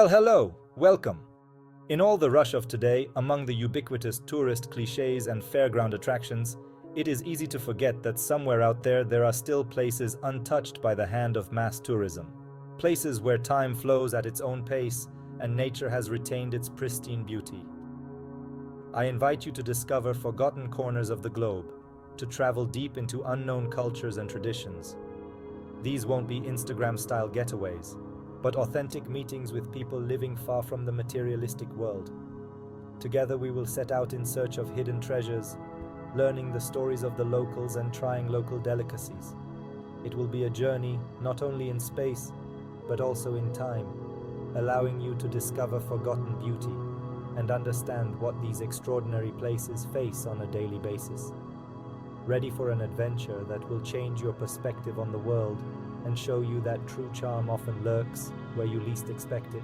Well, hello, welcome. In all the rush of today, among the ubiquitous tourist cliches and fairground attractions, it is easy to forget that somewhere out there are still places untouched by the hand of mass tourism. Places where time flows at its own pace and nature has retained its pristine beauty. I invite you to discover forgotten corners of the globe, to travel deep into unknown cultures and traditions. These won't be Instagram-style getaways, but authentic meetings with people living far from the materialistic world. Together we will set out in search of hidden treasures, learning the stories of the locals and trying local delicacies. It will be a journey not only in space, but also in time, allowing you to discover forgotten beauty and understand what these extraordinary places face on a daily basis. Ready for an adventure that will change your perspective on the world and show you that true charm often lurks where you least expect it.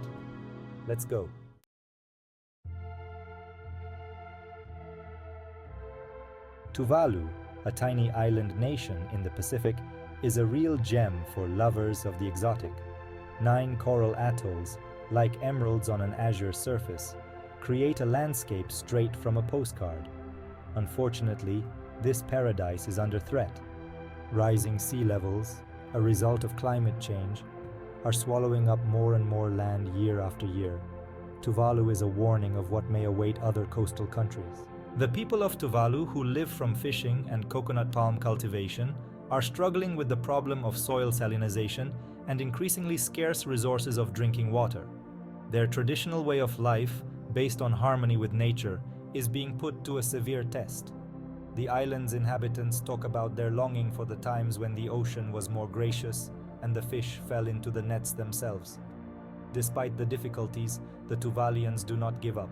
Let's go. Tuvalu, a tiny island nation in the Pacific, is a real gem for lovers of the exotic. 9 coral atolls, like emeralds on an azure surface, create a landscape straight from a postcard. Unfortunately, this paradise is under threat. Rising sea levels, a result of climate change, are swallowing up more and more land year after year. Tuvalu is a warning of what may await other coastal countries. The people of Tuvalu, who live from fishing and coconut palm cultivation, are struggling with the problem of soil salinization and increasingly scarce resources of drinking water. Their traditional way of life, based on harmony with nature, is being put to a severe test. The island's inhabitants talk about their longing for the times when the ocean was more gracious and the fish fell into the nets themselves. Despite the difficulties, the Tuvalians do not give up,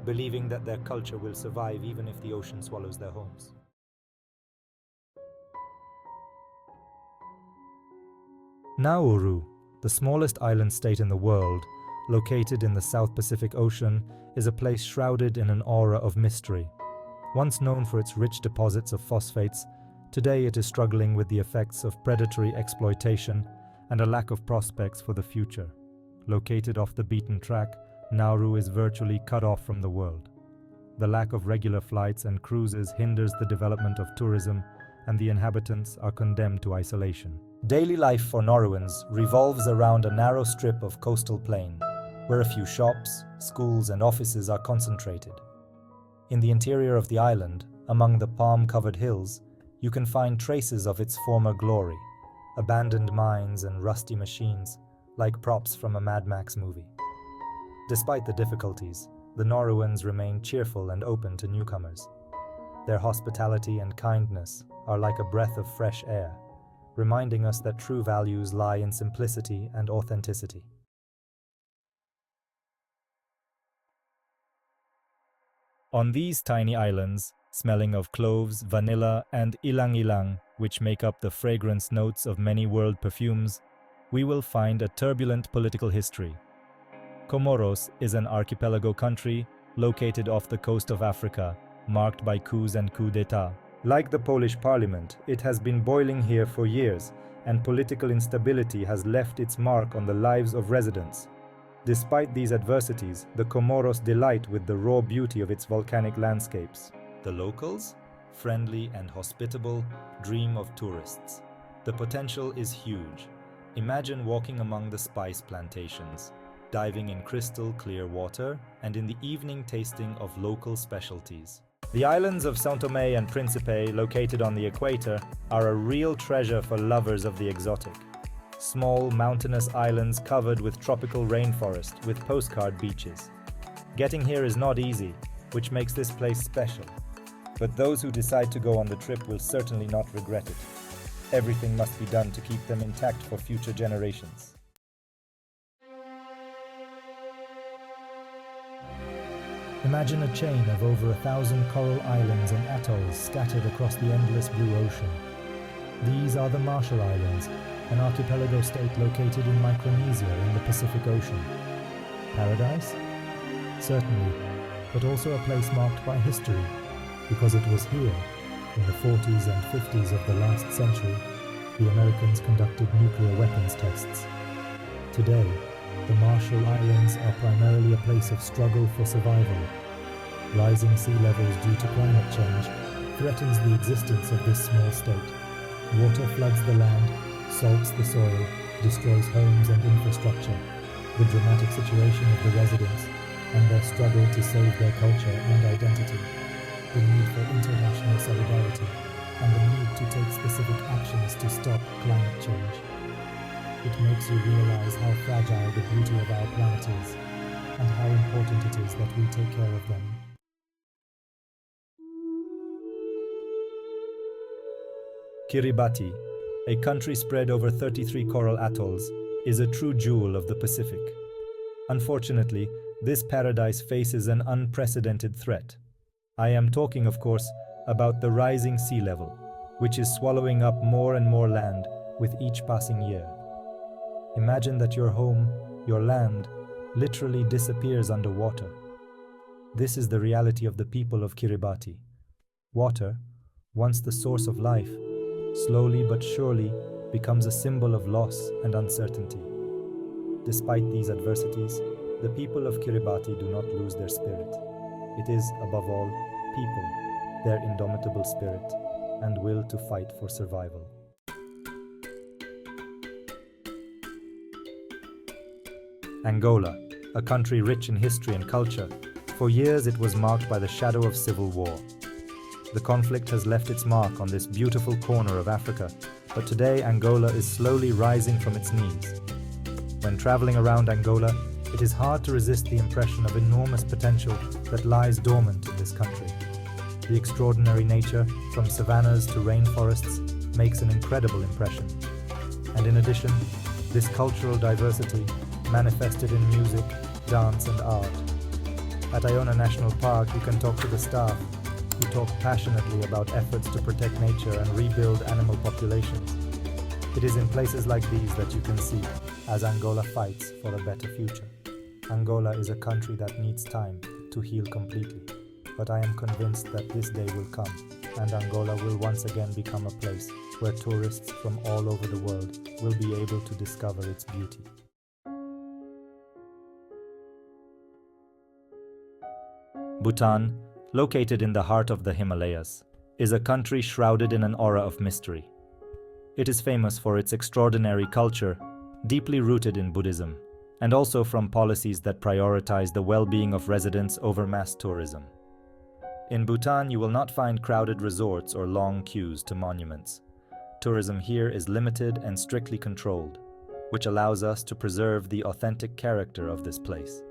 believing that their culture will survive even if the ocean swallows their homes. Nauru, the smallest island state in the world, located in the South Pacific Ocean, is a place shrouded in an aura of mystery. Once known for its rich deposits of phosphates, today it is struggling with the effects of predatory exploitation and a lack of prospects for the future. Located off the beaten track, Nauru is virtually cut off from the world. The lack of regular flights and cruises hinders the development of tourism, and the inhabitants are condemned to isolation. Daily life for Nauruans revolves around a narrow strip of coastal plain, where a few shops, schools, and offices are concentrated. In the interior of the island, among the palm-covered hills, you can find traces of its former glory, abandoned mines and rusty machines, like props from a Mad Max movie. Despite the difficulties, the Nauruans remain cheerful and open to newcomers. Their hospitality and kindness are like a breath of fresh air, reminding us that true values lie in simplicity and authenticity. On these tiny islands, smelling of cloves, vanilla, and ilang-ilang, which make up the fragrance notes of many world perfumes, we will find a turbulent political history. Comoros is an archipelago country located off the coast of Africa, marked by coups and coups d'état. Like the Polish parliament, it has been boiling here for years, and political instability has left its mark on the lives of residents. Despite these adversities, the Comoros delight with the raw beauty of its volcanic landscapes. The locals, friendly and hospitable, dream of tourists. The potential is huge. Imagine walking among the spice plantations, diving in crystal clear water, and in the evening tasting of local specialties. The islands of São Tomé and Príncipe, located on the equator, are a real treasure for lovers of the exotic. Small, mountainous islands covered with tropical rainforest with postcard beaches. Getting here is not easy, which makes this place special. But those who decide to go on the trip will certainly not regret it. Everything must be done to keep them intact for future generations. Imagine a chain of over 1,000 coral islands and atolls scattered across the endless blue ocean. These are the Marshall Islands, an archipelago state located in Micronesia in the Pacific Ocean. Paradise? Certainly, but also a place marked by history, because it was here, in the 40s and 50s of the last century, the Americans conducted nuclear weapons tests. Today, The Marshall Islands are primarily a place of struggle for survival. Rising sea levels due to climate change threatens the existence of this small state. Water floods the land, salts the soil, destroys homes and infrastructure. The dramatic situation of the residents and their struggle to save their culture and identity. The need for international solidarity and the need to take specific actions to stop climate change. It makes you realize how fragile the beauty of our planet is and how important it is that we take care of them. Kiribati, a country spread over 33 coral atolls, is a true jewel of the Pacific. Unfortunately, this paradise faces an unprecedented threat. I am talking, of course, about the rising sea level, which is swallowing up more and more land with each passing year. Imagine that your home, your land, literally disappears underwater. This is the reality of the people of Kiribati. Water, once the source of life, slowly but surely becomes a symbol of loss and uncertainty. Despite these adversities, the people of Kiribati do not lose their spirit. It is, above all, people, their indomitable spirit, and will to fight for survival. Angola, a country rich in history and culture, for years it was marked by the shadow of civil war. The conflict has left its mark on this beautiful corner of Africa, but today Angola is slowly rising from its knees. When traveling around Angola, it is hard to resist the impression of enormous potential that lies dormant in this country. The extraordinary nature, from savannas to rainforests, makes an incredible impression. And in addition, this cultural diversity manifested in music, dance and art. At Iona National Park, you can talk to the staff, who talk passionately about efforts to protect nature and rebuild animal populations. It is in places like these that you can see as Angola fights for a better future. Angola is a country that needs time to heal completely, but I am convinced that this day will come and Angola will once again become a place where tourists from all over the world will be able to discover its beauty. Bhutan, located in the heart of the Himalayas, is a country shrouded in an aura of mystery. It is famous for its extraordinary culture, deeply rooted in Buddhism, and also from policies that prioritize the well-being of residents over mass tourism. In Bhutan, you will not find crowded resorts or long queues to monuments. Tourism here is limited and strictly controlled, which allows us to preserve the authentic character of this place.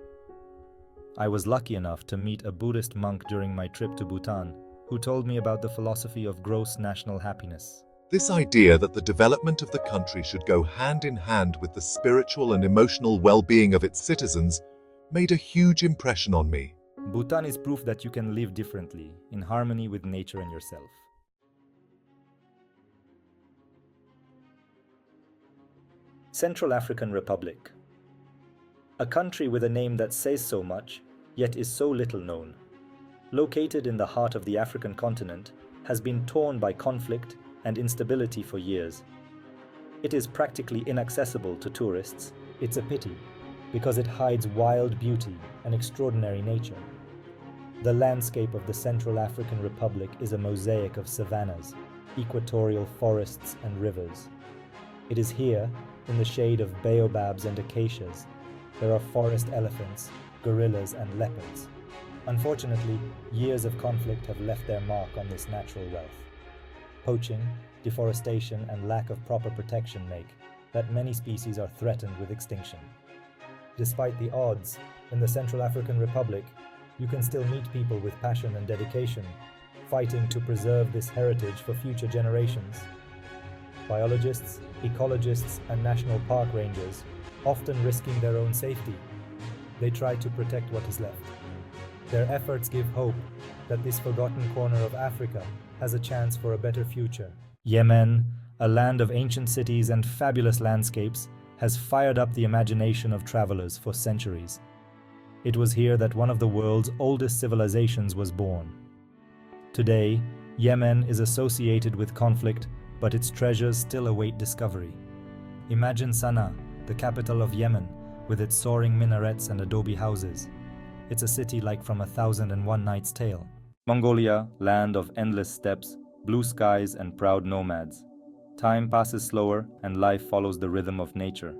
I was lucky enough to meet a Buddhist monk during my trip to Bhutan, who told me about the philosophy of gross national happiness. This idea that the development of the country should go hand in hand with the spiritual and emotional well-being of its citizens made a huge impression on me. Bhutan is proof that you can live differently, in harmony with nature and yourself. Central African Republic. A country with a name that says so much, yet is so little known. Located in the heart of the African continent, has been torn by conflict and instability for years. It is practically inaccessible to tourists. It's a pity, because it hides wild beauty and extraordinary nature. The landscape of the Central African Republic is a mosaic of savannas, equatorial forests and rivers. It is here, in the shade of baobabs and acacias, there are forest elephants, gorillas and leopards. Unfortunately, years of conflict have left their mark on this natural wealth. Poaching, deforestation and lack of proper protection make that many species are threatened with extinction. Despite the odds, in the Central African Republic, you can still meet people with passion and dedication, fighting to preserve this heritage for future generations. Biologists, ecologists and national park rangers, often risking their own safety, they try to protect what is left. Their efforts give hope that this forgotten corner of Africa has a chance for a better future. Yemen, a land of ancient cities and fabulous landscapes, has fired up the imagination of travelers for centuries. It was here that one of the world's oldest civilizations was born. Today, Yemen is associated with conflict, but its treasures still await discovery. Imagine Sana'a, the capital of Yemen, with its soaring minarets and adobe houses. It's a city like from 1001 Nights Tale. Mongolia, land of endless steppes, blue skies and proud nomads. Time passes slower and life follows the rhythm of nature.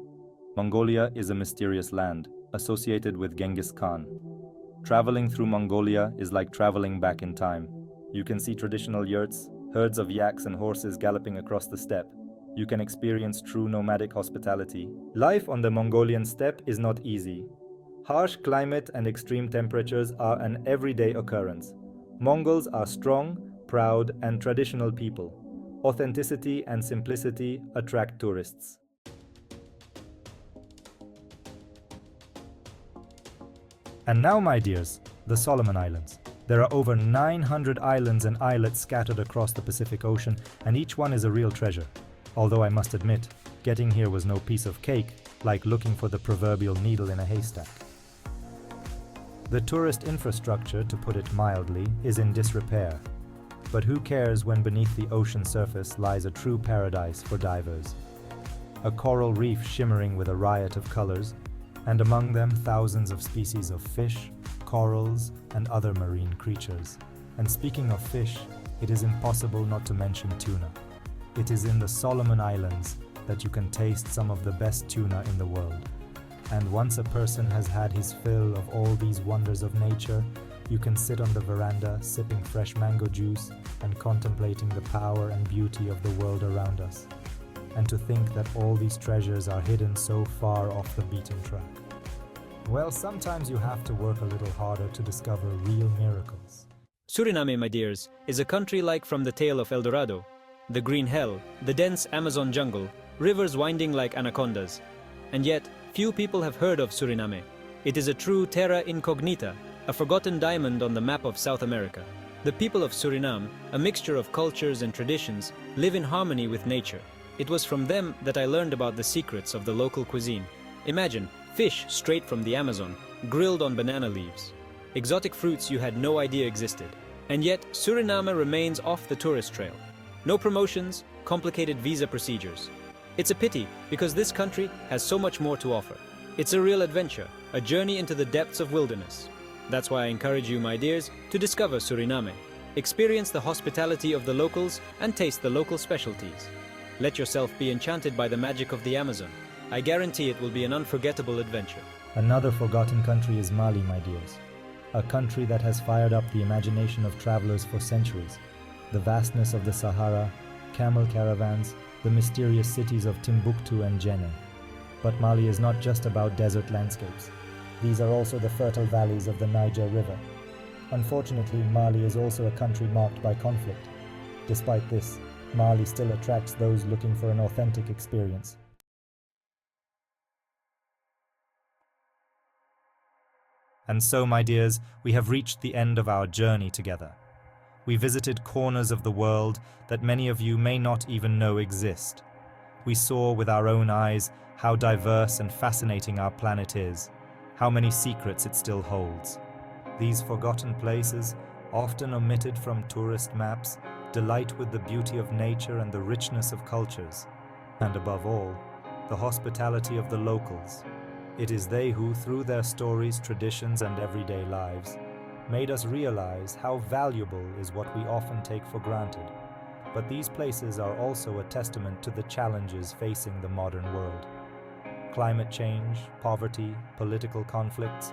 Mongolia is a mysterious land, associated with Genghis Khan. Traveling through Mongolia is like traveling back in time. You can see traditional yurts, herds of yaks and horses galloping across the steppe. You can experience true nomadic hospitality. Life on the Mongolian steppe is not easy. Harsh climate and extreme temperatures are an everyday occurrence. Mongols are strong, proud, and traditional people. Authenticity and simplicity attract tourists. And now, my dears, the Solomon Islands. There are over 900 islands and islets scattered across the Pacific Ocean, and each one is a real treasure. Although I must admit, getting here was no piece of cake, like looking for the proverbial needle in a haystack. The tourist infrastructure, to put it mildly, is in disrepair. But who cares when beneath the ocean surface lies a true paradise for divers? A coral reef shimmering with a riot of colors, and among them thousands of species of fish, corals, and other marine creatures. And speaking of fish, it is impossible not to mention tuna. It is in the Solomon Islands that you can taste some of the best tuna in the world. And once a person has had his fill of all these wonders of nature, you can sit on the veranda sipping fresh mango juice and contemplating the power and beauty of the world around us. And to think that all these treasures are hidden so far off the beaten track. Well, sometimes you have to work a little harder to discover real miracles. Suriname, my dears, is a country like from the tale of El Dorado. The green hell, the dense Amazon jungle, rivers winding like anacondas. And yet, few people have heard of Suriname. It is a true terra incognita, a forgotten diamond on the map of South America. The people of Suriname, a mixture of cultures and traditions, live in harmony with nature. It was from them that I learned about the secrets of the local cuisine. Imagine, fish straight from the Amazon, grilled on banana leaves. Exotic fruits you had no idea existed. And yet, Suriname remains off the tourist trail. No promotions, complicated visa procedures. It's a pity, because this country has so much more to offer. It's a real adventure, a journey into the depths of wilderness. That's why I encourage you, my dears, to discover Suriname. Experience the hospitality of the locals and taste the local specialties. Let yourself be enchanted by the magic of the Amazon. I guarantee it will be an unforgettable adventure. Another forgotten country is Mali, my dears. A country that has fired up the imagination of travelers for centuries. The vastness of the Sahara, camel caravans, the mysterious cities of Timbuktu and Djenné. But Mali is not just about desert landscapes. These are also the fertile valleys of the Niger River. Unfortunately, Mali is also a country marked by conflict. Despite this, Mali still attracts those looking for an authentic experience. And so, my dears, we have reached the end of our journey together. We visited corners of the world that many of you may not even know exist. We saw with our own eyes how diverse and fascinating our planet is, how many secrets it still holds. These forgotten places, often omitted from tourist maps, delight with the beauty of nature and the richness of cultures. And above all, the hospitality of the locals. It is they who, through their stories, traditions, and everyday lives, made us realize how valuable is what we often take for granted. But these places are also a testament to the challenges facing the modern world. Climate change, poverty, political conflicts,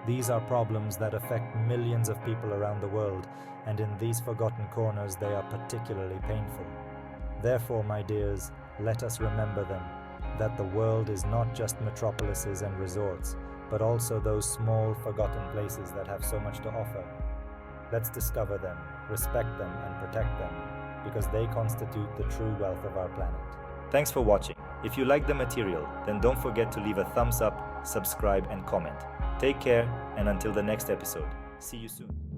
these are problems that affect millions of people around the world, and in these forgotten corners they are particularly painful. Therefore, my dears, let us remember them, that the world is not just metropolises and resorts, but also those small, forgotten places that have so much to offer. Let's discover them, respect them, and protect them, because they constitute the true wealth of our planet. Thanks for watching. If you like the material, then don't forget to leave a thumbs up, subscribe, and comment. Take care, and until the next episode. See you soon.